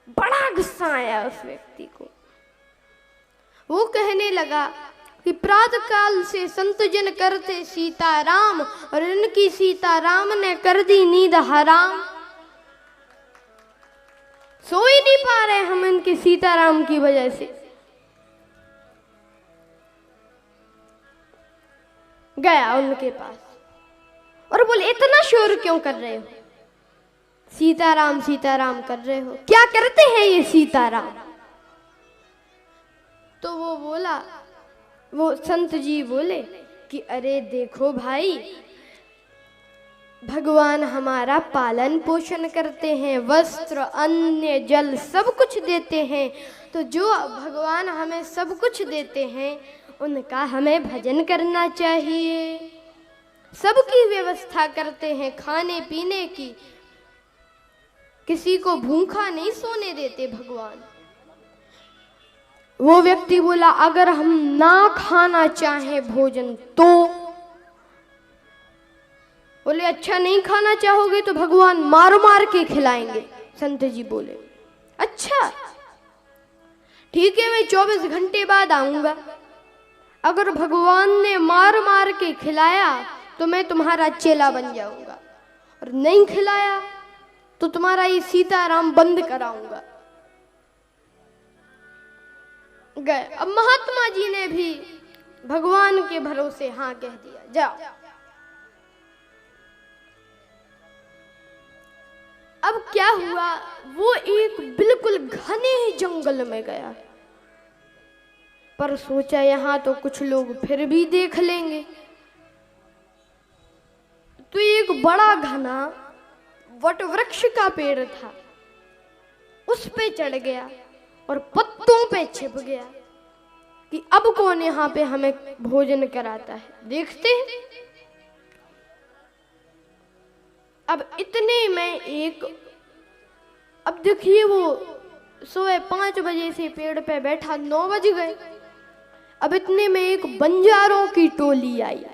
बड़ा गुस्सा आया उस व्यक्ति को। वो कहने लगा कि प्रातः काल से संत जन करते सीताराम और इनकी सीताराम ने कर दी नींद हराम। सो ही नहीं पा रहे हम इनके सीताराम की वजह से। गया उनके पास और बोले इतना शोर क्यों कर रहे हो? सीताराम सीताराम कर रहे हो, क्या करते हैं ये सीताराम? तो वो बोला, वो संत जी बोले कि अरे देखो भाई, भगवान हमारा पालन पोषण करते हैं, वस्त्र अन्न जल सब कुछ देते हैं। तो जो भगवान हमें सब कुछ देते हैं उनका हमें भजन करना चाहिए। सबकी व्यवस्था करते हैं खाने पीने की, किसी को भूखा नहीं सोने देते भगवान। वो व्यक्ति बोला अगर हम ना खाना चाहें भोजन तो? बोले अच्छा नहीं खाना चाहोगे तो भगवान मार मार के खिलाएंगे। संत जी बोले अच्छा ठीक है, मैं 24 घंटे बाद आऊंगा। अगर भगवान ने मार मार के खिलाया तो मैं तुम्हारा चेला बन जाऊंगा, और नहीं खिलाया तो तुम्हारा ये सीताराम बंद कराऊंगा। गए। अब महात्मा जी ने भी भगवान के भरोसे हाँ कह दिया, जाओ। अब क्या हुआ, वो एक बिल्कुल घने जंगल में गया, पर सोचा यहाँ तो कुछ लोग फिर भी देख लेंगे। तो एक बड़ा घना वट वृक्ष का पेड़ था, उस पे चढ़ गया और पत्तों पे छिप गया कि अब कौन यहाँ पे हमें भोजन कराता है, देखते हैं। अब इतने में एक, अब देखिए वो सुबह 5 बजे से पेड़ पे बैठा, 9 बज गए। अब इतने में एक बंजारों की टोली आई।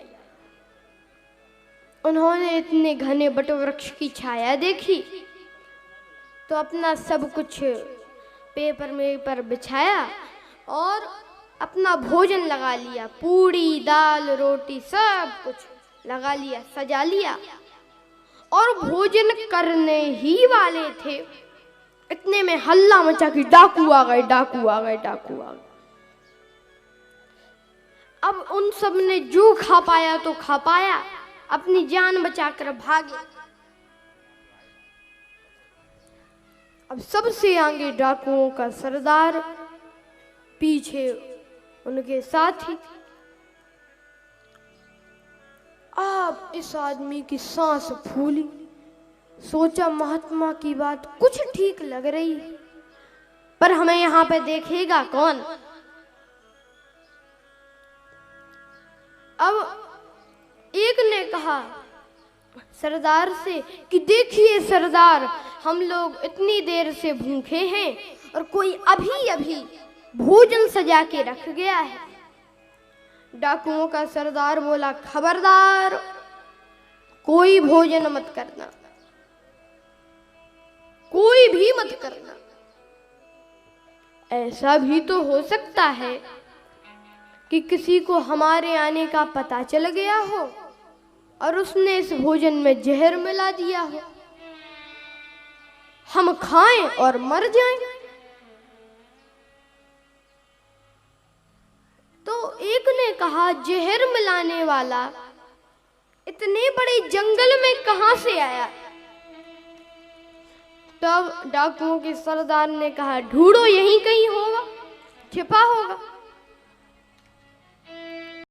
उन्होंने इतने घने बट वृक्ष की छाया देखी तो अपना सब कुछ पेपर में पर बिछाया और अपना भोजन लगा लिया, पूड़ी दाल रोटी सब कुछ लगा लिया, सजा लिया और भोजन करने ही वाले थे। इतने में हल्ला मचा कि डाकू आ गए, डाकू आ गए, डाकू आ गए। अब उन सब ने जो खा पाया तो खा पाया, अपनी जान बचाकर भागे। अब सबसे आगे डाकुओं का सरदार, पीछे उनके साथी। अब इस आदमी की सांस फूली, सोचा महात्मा की बात कुछ ठीक लग रही है, पर हमें यहाँ पे देखेगा कौन। अब एक ने कहा सरदार से कि देखिए सरदार, हम लोग इतनी देर से भूखे हैं और कोई अभी अभी भोजन सजा के रख गया है। डाकुओं का सरदार बोला खबरदार, कोई भोजन मत करना, कोई भी मत करना। ऐसा भी तो हो सकता है कि किसी को हमारे आने का पता चल गया हो और उसने इस भोजन में जहर मिला दिया हो, हम खाएं और मर जाएं। तो एक ने कहा जहर मिलाने वाला इतने बड़े जंगल में कहां से आया? तब डाकुओं के सरदार ने कहा ढूंढो, यहीं कहीं होगा, छिपा होगा।